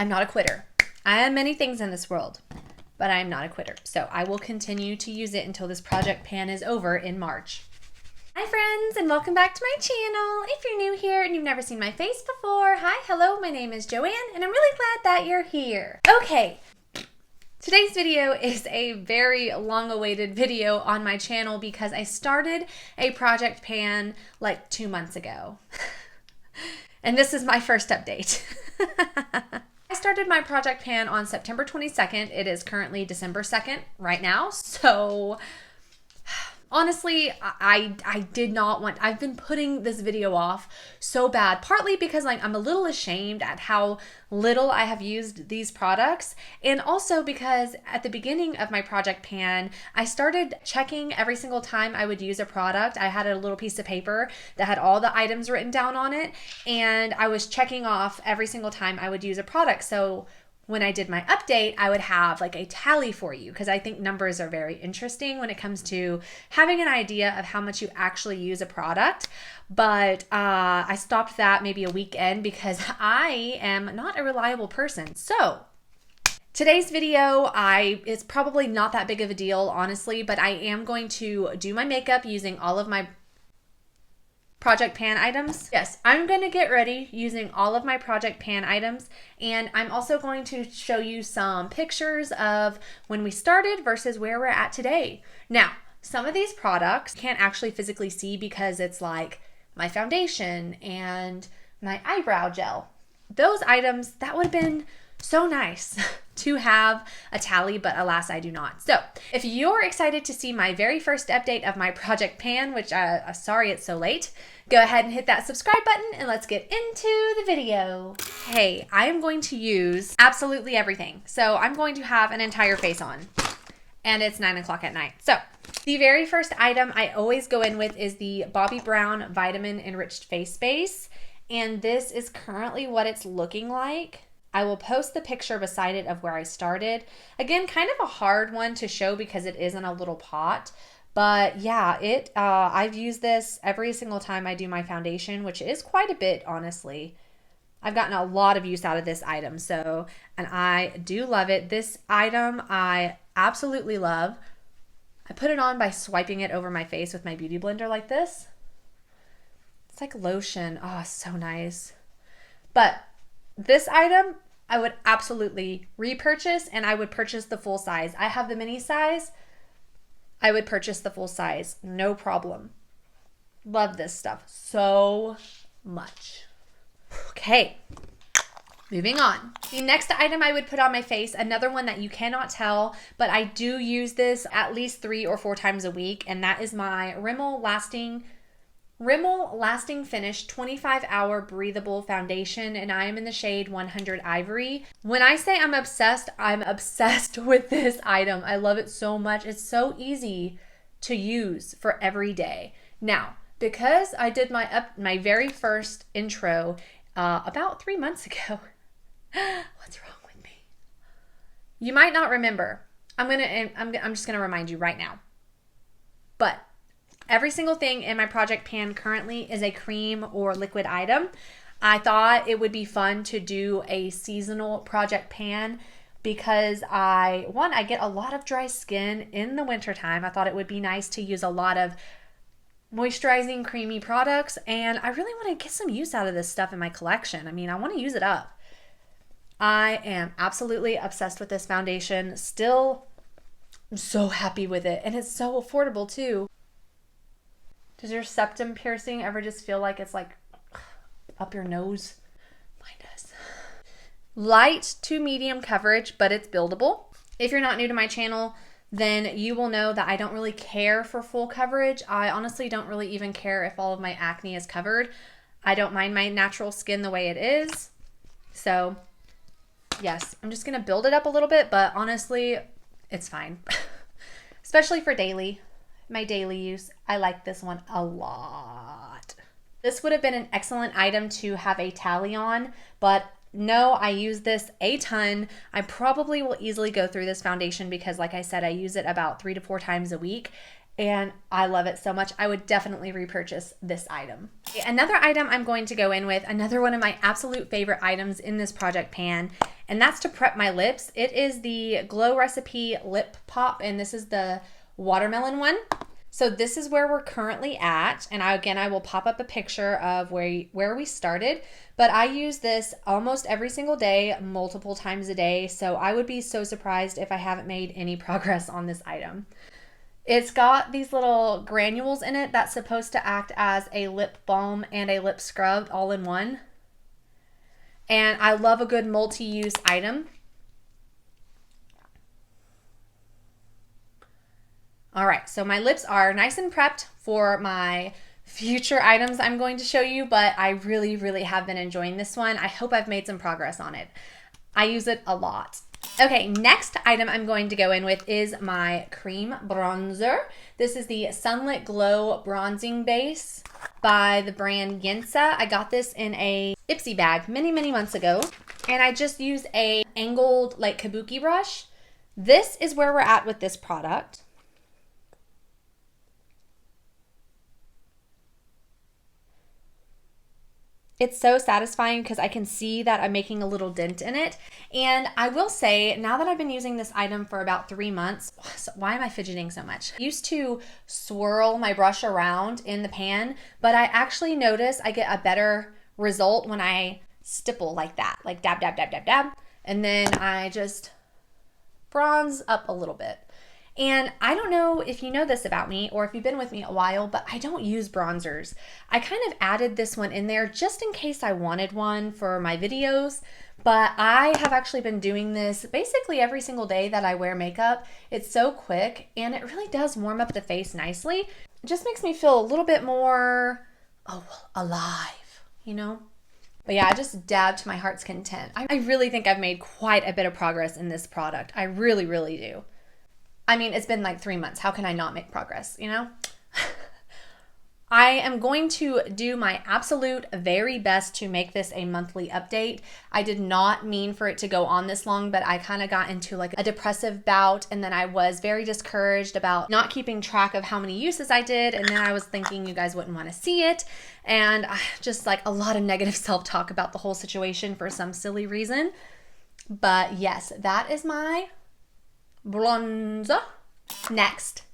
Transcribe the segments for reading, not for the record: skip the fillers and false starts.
I'm not a quitter. I am many things in this world, but I'm not a quitter. So I will continue to use it until this project pan is over in March. Hi friends, and welcome back to my channel. If you're new here and you've never seen my face before, hi, hello, my name is Joanne, and I'm really glad that you're here. Okay, today's video is a very long-awaited video on my channel because I started a project pan like 2 months ago. And this is my first update. I started my project pan on September 22nd. It is currently December 2nd right now, so honestly, I did not want, I've been putting this video off so bad, partly because like I'm a little ashamed at how little I have used these products, and also because at the beginning of my project pan, I started checking every single time I would use a product. I had a little piece of paper that had all the items written down on it, and I was checking off every single time I would use a product. So when I did my update, I would have like a tally for you because I think numbers are very interesting when it comes to having an idea of how much you actually use a product. But I stopped that maybe a week in because I am not a reliable person. So today's video, it's probably not that big of a deal, honestly, but I am going to do my makeup using all of my project pan items. Yes, I'm going to get ready using all of my project pan items, and I'm also going to show you some pictures of when we started versus where we're at today. Now, some of these products can't actually physically see because it's like my foundation and my eyebrow gel. Those items, that would have been so nice to have a tally, but alas, I do not. So if you're excited to see my very first update of my project pan, which sorry it's so late, go ahead and hit that subscribe button and let's get into the video. Hey, I am going to use absolutely everything. So I'm going to have an entire face on, and it's 9 o'clock at night. So the very first item I always go in with is the Bobbi Brown Vitamin Enriched Face Base, and this is currently what it's looking like. I will post the picture beside it of where I started. Again, kind of a hard one to show because it is in a little pot. But yeah, I've used this every single time I do my foundation, which is quite a bit, honestly. I've gotten a lot of use out of this item, and I do love it. This item I absolutely love. I put it on by swiping it over my face with my beauty blender like this. It's like lotion. Oh, so nice. But this item, I would absolutely repurchase, and I would purchase the full size. I have the mini size. I would purchase the full size, no problem. Love this stuff so much. Okay, moving on. The next item I would put on my face, another one that you cannot tell, but I do use this at least 3 or 4 times a week, and that is my Rimmel Lasting Finish 25-hour breathable foundation, and I am in the shade 100 Ivory. When I say I'm obsessed with this item. I love it so much. It's so easy to use for every day. Now, because I did my very first intro about 3 months ago, what's wrong with me? You might not remember. I'm just gonna remind you right now. But every single thing in my project pan currently is a cream or liquid item. I thought it would be fun to do a seasonal project pan because I get a lot of dry skin in the wintertime. I thought it would be nice to use a lot of moisturizing, creamy products, and I really want to get some use out of this stuff in my collection. I mean, I want to use it up. I am absolutely obsessed with this foundation. Still, I'm so happy with it, and it's so affordable too. Does your septum piercing ever just feel like it's like up your nose? Mine does. Light to medium coverage, but it's buildable. If you're not new to my channel, then you will know that I don't really care for full coverage. I honestly don't really even care if all of my acne is covered. I don't mind my natural skin the way it is. So yes, I'm just gonna build it up a little bit, but honestly, it's fine. Especially for my daily use. I like this one a lot. This would have been an excellent item to have a tally on, but no, I use this a ton. I probably will easily go through this foundation because, like I said, I use it about 3 to 4 times a week, and I love it so much. I would definitely repurchase this item. Another item I'm going to go in with, another one of my absolute favorite items in this project pan, and that's to prep my lips. It is the Glow Recipe Lip Pop, and this is the watermelon one. So this is where we're currently at, and I will pop up a picture of where we started, but I use this almost every single day, multiple times a day, so I would be so surprised if I haven't made any progress on this item. It's got these little granules in it that's supposed to act as a lip balm and a lip scrub all in one, and I love a good multi-use item. All right, so my lips are nice and prepped for my future items I'm going to show you, but I really, really have been enjoying this one. I hope I've made some progress on it. I use it a lot. Okay, next item I'm going to go in with is my cream bronzer. This is the Sunlit Glow Bronzing Base by the brand Yensa. I got this in a Ipsy bag many, many months ago, and I just used a angled like kabuki brush. This is where we're at with this product. It's so satisfying because I can see that I'm making a little dent in it. And I will say, now that I've been using this item for about 3 months, why am I fidgeting so much? I used to swirl my brush around in the pan, but I actually notice I get a better result when I stipple like that, like dab, dab, dab, dab, dab. And then I just bronze up a little bit. And I don't know if you know this about me or if you've been with me a while, but I don't use bronzers. I kind of added this one in there just in case I wanted one for my videos, but I have actually been doing this basically every single day that I wear makeup. It's so quick and it really does warm up the face nicely. It just makes me feel a little bit more alive, you know? But yeah, I just dabbed to my heart's content. I really think I've made quite a bit of progress in this product. I really, really do. I mean, it's been like 3 months. How can I not make progress, you know? I am going to do my absolute very best to make this a monthly update. I did not mean for it to go on this long, but I kind of got into like a depressive bout, and then I was very discouraged about not keeping track of how many uses I did, and then I was thinking you guys wouldn't want to see it, and just like a lot of negative self-talk about the whole situation for some silly reason. But yes, that is my bronzer. Next,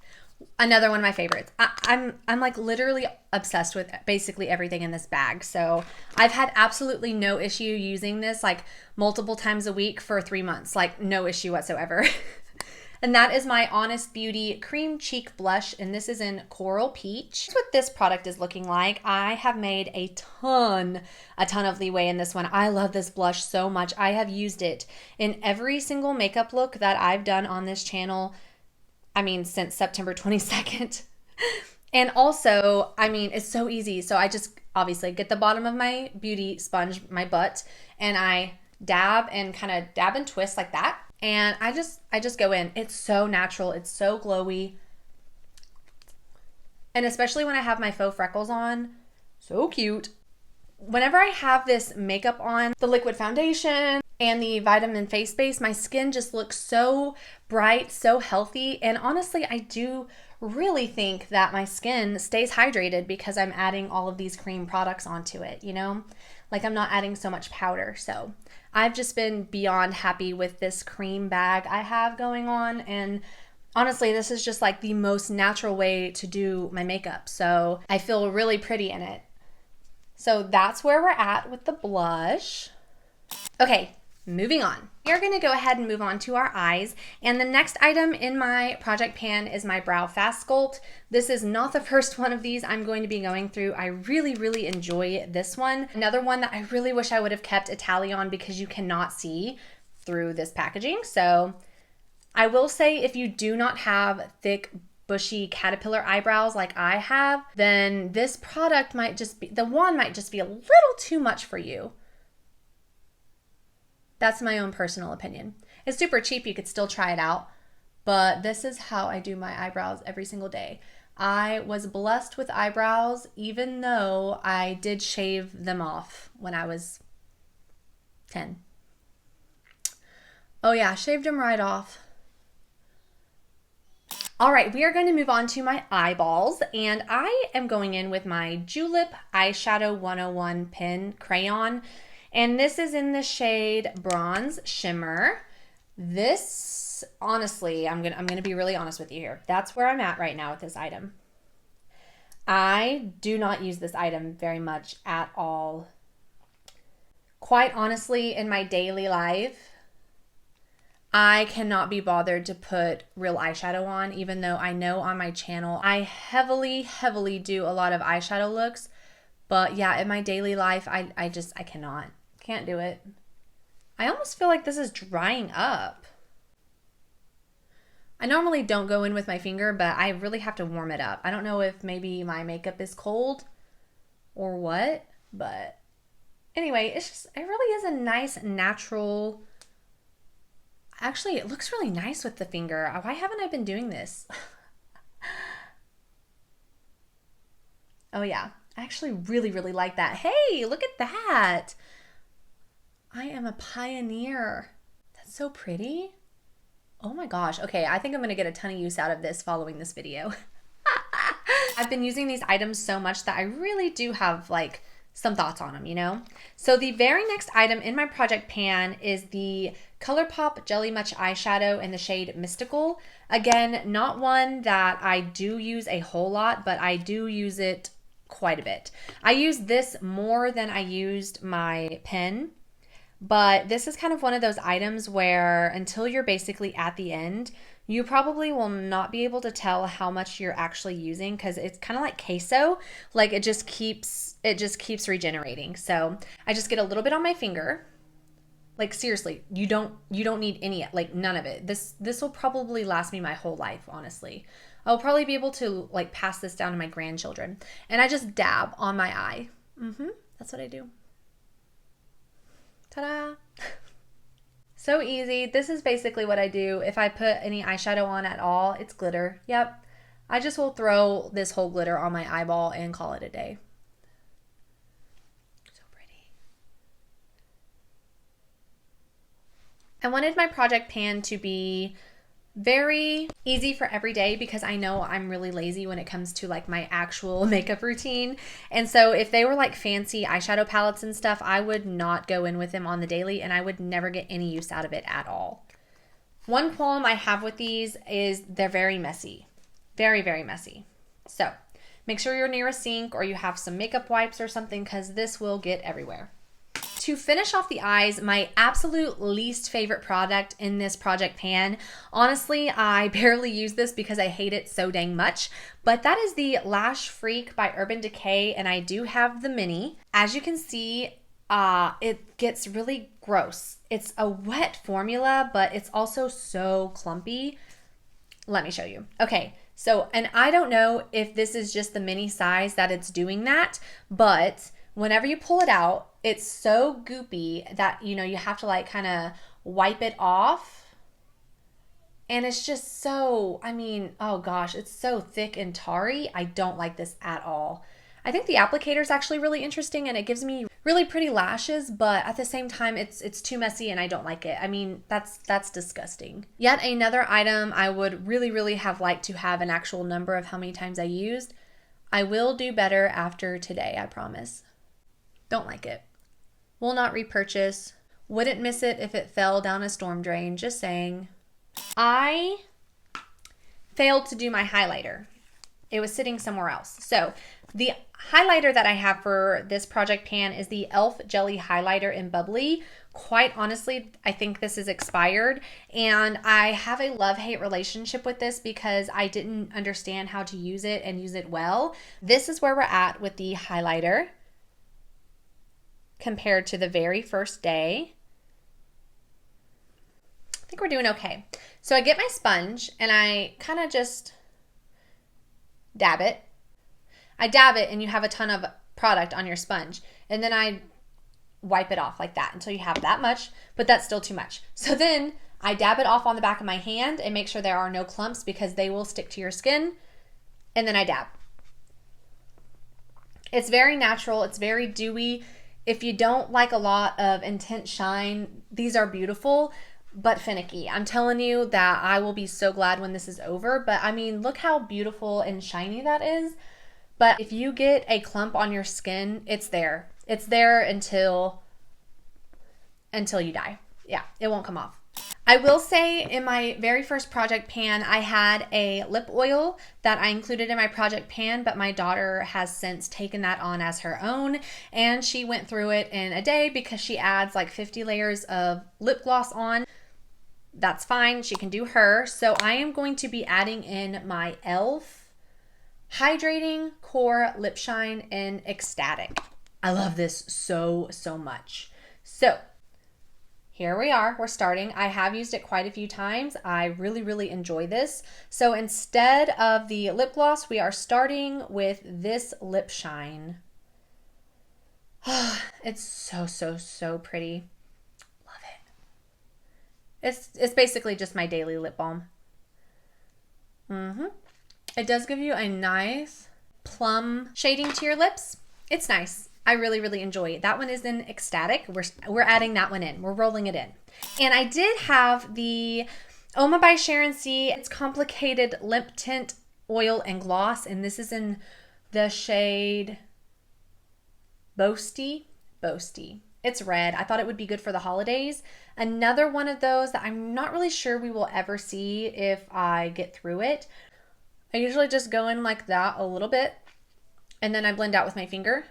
another one of my favorites. I'm like literally obsessed with basically everything in this bag. So I've had absolutely no issue using this like multiple times a week for 3 months, like no issue whatsoever. And that is my Honest Beauty Cream Cheek Blush, and this is in Coral Peach. That's what this product is looking like. I have made a ton of leeway in this one. I love this blush so much. I have used it in every single makeup look that I've done on this channel, I mean, since September 22nd. And also, I mean, it's so easy. So I just obviously get the bottom of my beauty sponge, my butt, and I dab and kind of dab and twist like that. And I just go in. It's so natural. It's so glowy. And especially when I have my faux freckles on, so cute. Whenever I have this makeup on, the liquid foundation and the vitamin face base, my skin just looks so bright, so healthy. And honestly, I do really think that my skin stays hydrated because I'm adding all of these cream products onto it, you know? Like I'm not adding so much powder. So I've just been beyond happy with this cream bag I have going on. And honestly, this is just like the most natural way to do my makeup. So I feel really pretty in it. So that's where we're at with the blush. Okay, moving on. We are gonna go ahead and move on to our eyes. And the next item in my project pan is my Brow Fast Sculpt. This is not the first one of these I'm going to be going through. I really, really enjoy this one. Another one that I really wish I would have kept a tally on because you cannot see through this packaging. So I will say if you do not have thick, bushy caterpillar eyebrows like I have, then this product might just be, the wand might just be a little too much for you. That's my own personal opinion. It's super cheap, you could still try it out, but this is how I do my eyebrows every single day. I was blessed with eyebrows even though I did shave them off when I was 10. Oh yeah, shaved them right off. All right, we are going to move on to my eyeballs, and I am going in with my Julep Eyeshadow 101 pen crayon. And this is in the shade Bronze Shimmer. This, honestly, I'm gonna be really honest with you here. That's where I'm at right now with this item. I do not use this item very much at all. Quite honestly, in my daily life, I cannot be bothered to put real eyeshadow on, even though I know on my channel I heavily do a lot of eyeshadow looks. But yeah, in my daily life, I can't do it. I almost feel like this is drying up. I normally don't go in with my finger, but I really have to warm it up. I don't know if maybe my makeup is cold or what, but anyway, it really is a nice natural. Actually, it looks really nice with the finger. Why haven't I been doing this? Oh yeah, I actually really like that. Hey, look at that. I am a pioneer. That's so pretty. Oh my gosh. Okay, I think I'm going to get a ton of use out of this following this video. I've been using these items so much that I really do have like some thoughts on them, you know? So the very next item in my project pan is the Colourpop Jelly Much eyeshadow in the shade Mystical. Again, not one that I do use a whole lot, but I do use it quite a bit. I use this more than I used my pen, but this is kind of one of those items where until you're basically at the end, you probably will not be able to tell how much you're actually using because it's kind of like queso. Like it just keeps regenerating. So I just get a little bit on my finger. Like seriously, you don't need any, like none of it. This will probably last me my whole life, honestly. I'll probably be able to like pass this down to my grandchildren. And I just dab on my eye. That's what I do. Ta-da! So easy. This is basically what I do. If I put any eyeshadow on at all, it's glitter. Yep. I just will throw this whole glitter on my eyeball and call it a day. So pretty. I wanted my project pan to be very easy for every day because I know I'm really lazy when it comes to like my actual makeup routine. And so if they were like fancy eyeshadow palettes and stuff, I would not go in with them on the daily and I would never get any use out of it at all. One qualm I have with these is they're very messy. Very messy. So make sure you're near a sink or you have some makeup wipes or something because this will get everywhere. To finish off the eyes, my absolute least favorite product in this project pan, honestly, I barely use this because I hate it so dang much, but that is the Lash Freak by Urban Decay, and I do have the mini. As you can see, it gets really gross. It's a wet formula, but it's also so clumpy. Let me show you. Okay, so, and I don't know if this is just the mini size that it's doing that, but whenever you pull it out, it's so goopy that, you know, you have to like kind of wipe it off. And it's just so, I mean, oh gosh, it's so thick and tarry. I don't like this at all. I think the applicator is actually really interesting and it gives me really pretty lashes, but at the same time, it's too messy and I don't like it. I mean, that's disgusting. Yet another item I would really have liked to have an actual number of how many times I used. I will do better after today, I promise. Don't like it. Will not repurchase. Wouldn't miss it if it fell down a storm drain. Just saying. I failed to do my highlighter. It was sitting somewhere else. So the highlighter that I have for this project pan is the e.l.f. Jelly Highlighter in Bubbly. Quite honestly, I think this is expired. And I have a love-hate relationship with this because I didn't understand how to use it and use it well. This is where we're at with the highlighter compared to the very first day. I think we're doing okay. So I get my sponge and I kind of just dab it. I dab it and you have a ton of product on your sponge. And then I wipe it off like that until you have that much, but that's still too much. So then I dab it off on the back of my hand and make sure there are no clumps because they will stick to your skin. And then I dab. It's very natural. It's very dewy. If you don't like a lot of intense shine, these are beautiful, but finicky. I'm telling you that I will be so glad when this is over. But I mean, look how beautiful and shiny that is. But if you get a clump on your skin, it's there. It's there until until you die. Yeah, it won't come off. I will say in my very first project pan, I had a lip oil that I included in my project pan, but my daughter has since taken that on as her own, and she went through it in a day because she adds like 50 layers of lip gloss on. That's fine, she can do her. So I am going to be adding in my e.l.f. Hydrating Core Lip Shine in Ecstatic. I love this so much. So here we are, we're starting. I have used it quite a few times. I really enjoy this. So instead of the lip gloss, we are starting with this lip shine. It's so pretty. Love it. It's basically just my daily lip balm. It does give you a nice plum shading to your lips. It's nice. I really enjoy it. That one is in Ecstatic. We're adding that one in. We're rolling it in. And I did have the Oma by Sharon C. It's Complicated Lip Tint Oil and Gloss, and this is in the shade Boasty. It's red. I thought it would be good for the holidays. Another one of those that I'm not really sure we will ever see if I get through it. I usually just go in like that a little bit, and then I blend out with my finger.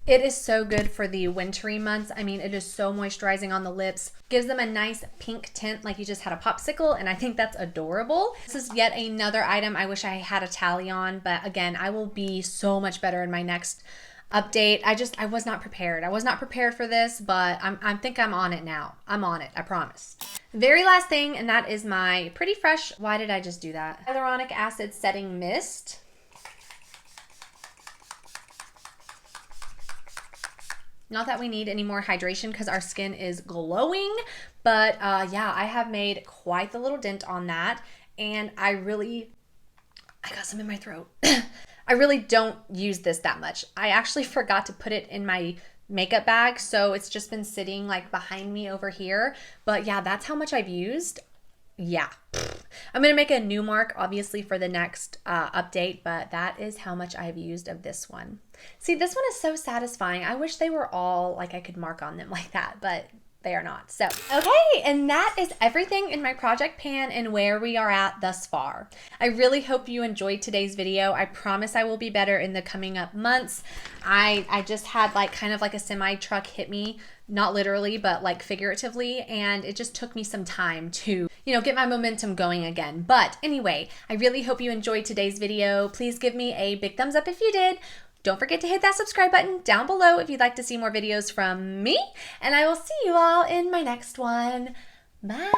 It is so good for the wintry months. I mean, it is so moisturizing on the lips. Gives them a nice pink tint like you just had a popsicle, and I think that's adorable. This is yet another item I wish I had a tally on, but again, I will be so much better in my next update. I was not prepared. I was not prepared for this, but I think I'm on it now. I'm on it, I promise. Very last thing, and that is my Pretty Fresh, why did I just do that? Hyaluronic Acid Setting Mist. Not that we need any more hydration because our skin is glowing, but yeah, I have made quite the little dent on that, and I got some in my throat. I really don't use this that much. I actually forgot to put it in my makeup bag, so it's just been sitting like behind me over here, but yeah, that's how much I've used. Yeah, I'm gonna make a new mark obviously for the next update, but that is how much I've used of this one. See, this one is so satisfying. I wish they were all like I could mark on them like that, but they are not. So, okay, and that is everything in my project pan and where we are at thus far. I really hope you enjoyed today's video. I promise I will be better in the coming up months. I just had like kind of like a semi truck hit me, not literally, but like figuratively, and it just took me some time to, you know, get my momentum going again. But anyway, I really hope you enjoyed today's video. Please give me a big thumbs up if you did. Don't forget to hit that subscribe button down below if you'd like to see more videos from me, and I will see you all in my next one. Bye!